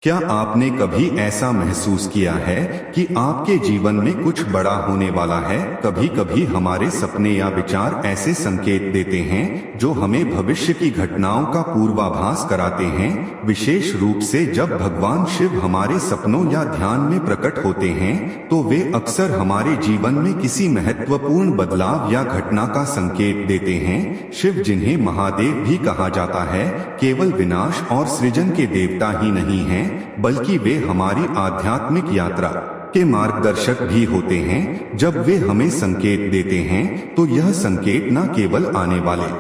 क्या आपने कभी ऐसा महसूस किया है कि आपके जीवन में कुछ बड़ा होने वाला है? कभी कभी हमारे सपने या विचार ऐसे संकेत देते हैं जो हमें भविष्य की घटनाओं का पूर्वाभास कराते हैं। विशेष रूप से जब भगवान शिव हमारे सपनों या ध्यान में प्रकट होते हैं तो वे अक्सर हमारे जीवन में किसी महत्वपूर्ण बदलाव या घटना का संकेत देते हैं। शिव, जिन्हें महादेव भी कहा जाता है, केवल विनाश और सृजन के देवता ही नहीं हैं, बल्कि वे हमारी आध्यात्मिक यात्रा के मार्गदर्शक भी होते हैं। जब वे हमें संकेत देते हैं तो यह संकेत न केवल आने वाले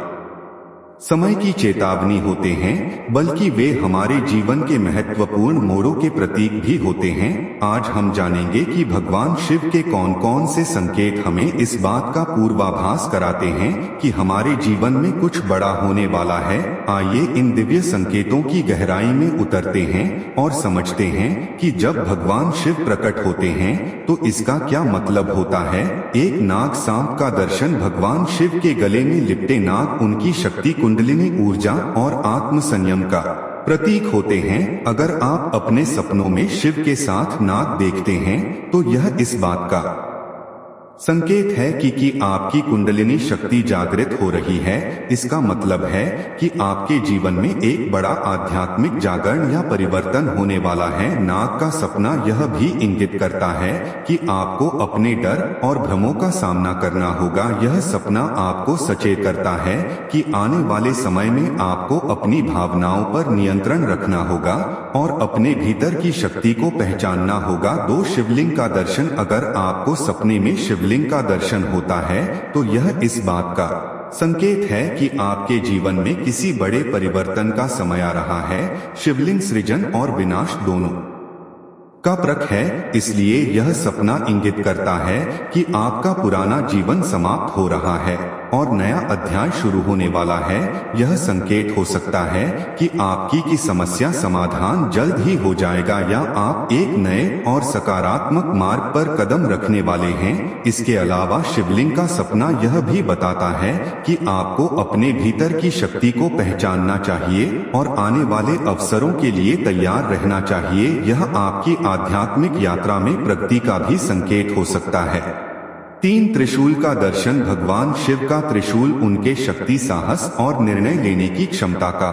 समय की चेतावनी होते हैं, बल्कि वे हमारे जीवन के महत्वपूर्ण मोड़ों के प्रतीक भी होते हैं। आज हम जानेंगे कि भगवान शिव के कौन कौन से संकेत हमें इस बात का पूर्वाभास कराते हैं कि हमारे जीवन में कुछ बड़ा होने वाला है। आइए इन दिव्य संकेतों की गहराई में उतरते हैं और समझते हैं कि जब भगवान शिव प्रकट होते हैं तो इसका क्या मतलब होता है। एक नाग सांप का दर्शन। भगवान शिव के गले में लिपटे नाग उनकी शक्ति, कुंडलिनी ऊर्जा और आत्म संयम का प्रतीक होते हैं। अगर आप अपने सपनों में शिव के साथ नाग देखते हैं तो यह इस बात का संकेत है कि आपकी कुंडलिनी शक्ति जागृत हो रही है। इसका मतलब है कि आपके जीवन में एक बड़ा आध्यात्मिक जागरण या परिवर्तन होने वाला है। नाग का सपना यह भी इंगित करता है कि आपको अपने डर और भ्रमों का सामना करना होगा। यह सपना आपको सचेत करता है कि आने वाले समय में आपको अपनी भावनाओं पर नियंत्रण रखना होगा और अपने भीतर की शक्ति को पहचानना होगा। 2 शिवलिंग का दर्शन। अगर आपको सपने में शिवलिंग का दर्शन होता है तो यह इस बात का संकेत है कि आपके जीवन में किसी बड़े परिवर्तन का समय आ रहा है। शिवलिंग सृजन और विनाश दोनों का प्रतीक है, इसलिए यह सपना इंगित करता है कि आपका पुराना जीवन समाप्त हो रहा है और नया अध्याय शुरू होने वाला है। यह संकेत हो सकता है कि आपकी की समस्या समाधान जल्द ही हो जाएगा या आप एक नए और सकारात्मक मार्ग पर कदम रखने वाले हैं। इसके अलावा शिवलिंग का सपना यह भी बताता है कि आपको अपने भीतर की शक्ति को पहचानना चाहिए और आने वाले अवसरों के लिए तैयार रहना चाहिए। यह आपकी आध्यात्मिक यात्रा में प्रगति का भी संकेत हो सकता है। 3 त्रिशूल का दर्शन। भगवान शिव का त्रिशूल उनके शक्ति, साहस और निर्णय लेने की क्षमता का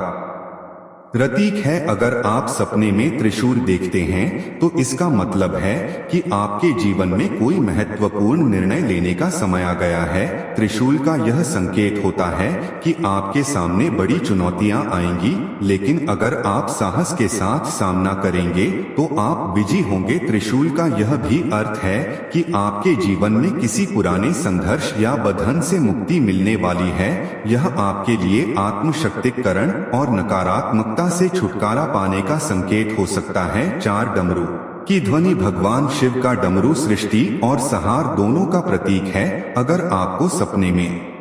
प्रतीक है। अगर आप सपने में त्रिशूल देखते हैं तो इसका मतलब है कि आपके जीवन में कोई महत्वपूर्ण निर्णय लेने का समय आ गया है। त्रिशूल का यह संकेत होता है कि आपके सामने बड़ी चुनौतियां आएंगी, लेकिन अगर आप साहस के साथ सामना करेंगे तो आप विजयी होंगे। त्रिशूल का यह भी अर्थ है कि आपके जीवन में किसी पुराने संघर्ष या बंधन से मुक्ति मिलने वाली है। यह आपके लिए आत्मशक्तिकरण और नकारात्मकता से छुटकारा पाने का संकेत हो सकता है। 4 डमरू की ध्वनि। भगवान शिव का डमरू सृष्टि और संहार दोनों का प्रतीक है। अगर आपको सपने में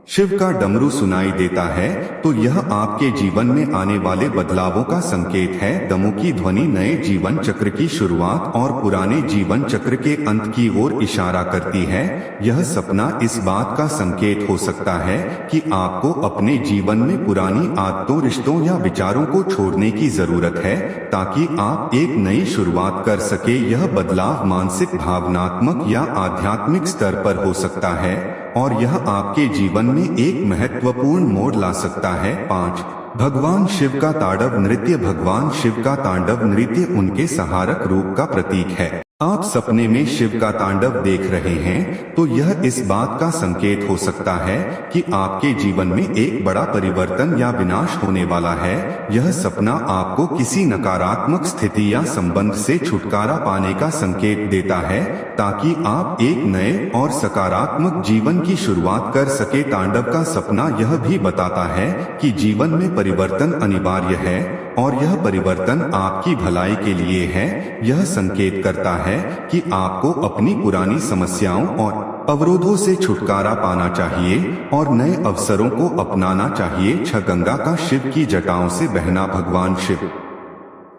शिव का डमरू सुनाई देता है तो यह आपके जीवन में आने वाले बदलावों का संकेत है। डमरू की ध्वनि नए जीवन चक्र की शुरुआत और पुराने जीवन चक्र के अंत की ओर इशारा करती है। यह सपना इस बात का संकेत हो सकता है कि आपको अपने जीवन में पुरानी आदतों, रिश्तों या विचारों को छोड़ने की जरूरत है ताकि आप एक नई शुरुआत कर सके। यह बदलाव मानसिक, भावनात्मक या आध्यात्मिक स्तर पर हो सकता है और यह आपके जीवन में एक महत्वपूर्ण मोड़ ला सकता है। 5 भगवान शिव का तांडव नृत्य। भगवान शिव का तांडव नृत्य उनके संहारक रूप का प्रतीक है। आप सपने में शिव का तांडव देख रहे हैं तो यह इस बात का संकेत हो सकता है कि आपके जीवन में एक बड़ा परिवर्तन या विनाश होने वाला है। यह सपना आपको किसी नकारात्मक स्थिति या संबंध से छुटकारा पाने का संकेत देता है ताकि आप एक नए और सकारात्मक जीवन की शुरुआत कर सके। तांडव का सपना यह भी बताता है कि जीवन में परिवर्तन अनिवार्य है और यह परिवर्तन आपकी भलाई के लिए है। यह संकेत करता है कि आपको अपनी पुरानी समस्याओं और अवरोधों से छुटकारा पाना चाहिए और नए अवसरों को अपनाना चाहिए। 6 गंगा का शिव की जटाओं से बहना। भगवान शिव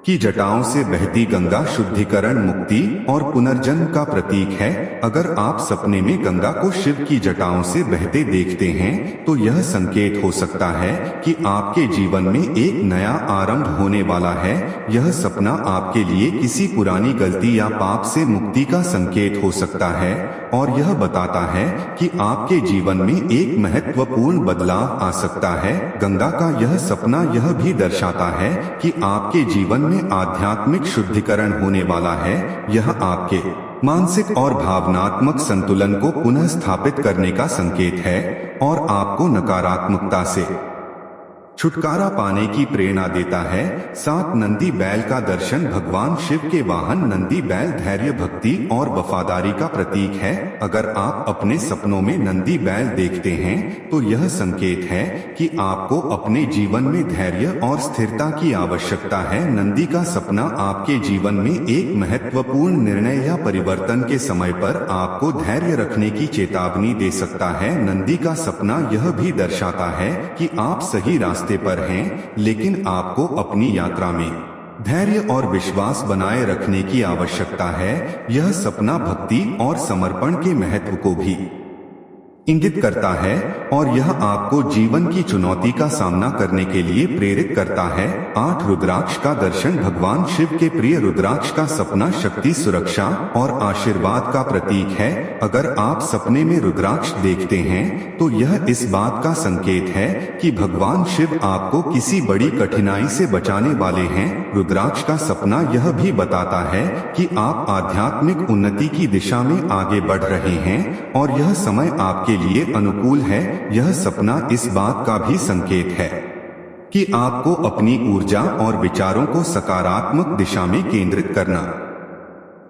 की जटाओं से बहती गंगा शुद्धिकरण, मुक्ति और पुनर्जन्म का प्रतीक है। अगर आप सपने में गंगा को शिव की जटाओं से बहते देखते हैं तो यह संकेत हो सकता है कि आपके जीवन में एक नया आरंभ होने वाला है। यह सपना आपके लिए किसी पुरानी गलती या पाप से मुक्ति का संकेत हो सकता है और यह बताता है कि आपके जीवन में एक महत्वपूर्ण बदलाव आ सकता है। गंगा का यह सपना यह भी दर्शाता है कि आपके जीवन में आध्यात्मिक शुद्धिकरण होने वाला है। यह आपके मानसिक और भावनात्मक संतुलन को पुनः स्थापित करने का संकेत है और आपको नकारात्मकता से छुटकारा पाने की प्रेरणा देता है। 7 नंदी बैल का दर्शन। भगवान शिव के वाहन नंदी बैल धैर्य, भक्ति और वफादारी का प्रतीक है। अगर आप अपने सपनों में नंदी बैल देखते हैं तो यह संकेत है कि आपको अपने जीवन में धैर्य और स्थिरता की आवश्यकता है। नंदी का सपना आपके जीवन में एक महत्वपूर्ण निर्णय या परिवर्तन के समय पर आपको धैर्य रखने की चेतावनी दे सकता है। नंदी का सपना यह भी दर्शाता है कि आप सही रास्ते पर हैं, लेकिन आपको अपनी यात्रा में धैर्य और विश्वास बनाए रखने की आवश्यकता है। यह सपना भक्ति और समर्पण के महत्व को भी इंगित करता है और यह आपको जीवन की चुनौती का सामना करने के लिए प्रेरित करता है। 8 रुद्राक्ष का दर्शन। भगवान शिव के प्रिय रुद्राक्ष का सपना शक्ति, सुरक्षा और आशीर्वाद का प्रतीक है। अगर आप सपने में रुद्राक्ष देखते हैं तो यह इस बात का संकेत है कि भगवान शिव आपको किसी बड़ी कठिनाई से बचाने वाले हैं। रुद्राक्ष का सपना यह भी बताता है कि आप आध्यात्मिक उन्नति की दिशा में आगे बढ़ रहे हैं और यह समय आपके लिए अनुकूल है। यह सपना इस बात का भी संकेत है कि आपको अपनी ऊर्जा और विचारों को सकारात्मक दिशा में केंद्रित करना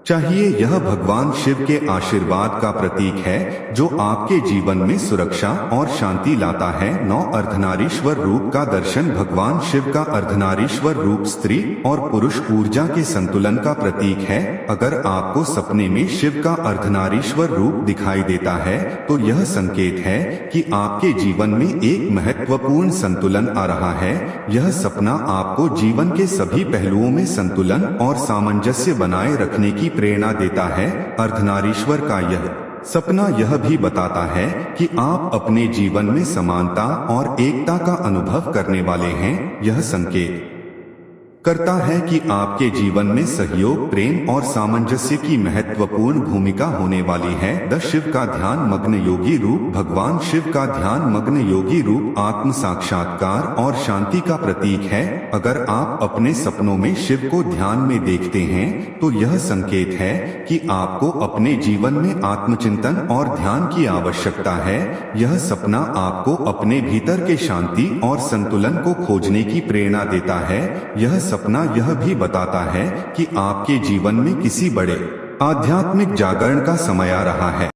चाहिए। यह भगवान शिव के आशीर्वाद का प्रतीक है जो आपके जीवन में सुरक्षा और शांति लाता है। 9 अर्धनारीश्वर रूप का दर्शन। भगवान शिव का अर्धनारीश्वर रूप स्त्री और पुरुष ऊर्जा के संतुलन का प्रतीक है। अगर आपको सपने में शिव का अर्धनारीश्वर रूप दिखाई देता है तो यह संकेत है कि आपके जीवन में एक महत्वपूर्ण संतुलन आ रहा है। यह सपना आपको जीवन के सभी पहलुओं में संतुलन और सामंजस्य बनाए रखने की प्रेरणा देता है। अर्धनारीश्वर का यह सपना यह भी बताता है कि आप अपने जीवन में समानता और एकता का अनुभव करने वाले हैं। यह संकेत करता है कि आपके जीवन में सहयोग, प्रेम और सामंजस्य की महत्वपूर्ण भूमिका होने वाली है। 10 शिव का ध्यान मग्न योगी रूप। भगवान शिव का ध्यान मग्न योगी रूप आत्म साक्षात्कार और शांति का प्रतीक है। अगर आप अपने सपनों में शिव को ध्यान में देखते हैं तो यह संकेत है कि आपको अपने जीवन में आत्मचिंतन और ध्यान की आवश्यकता है। यह सपना आपको अपने भीतर के शांति और संतुलन को खोजने की प्रेरणा देता है। यह सपना यह भी बताता है कि आपके जीवन में किसी बड़े आध्यात्मिक जागरण का समय आ रहा है।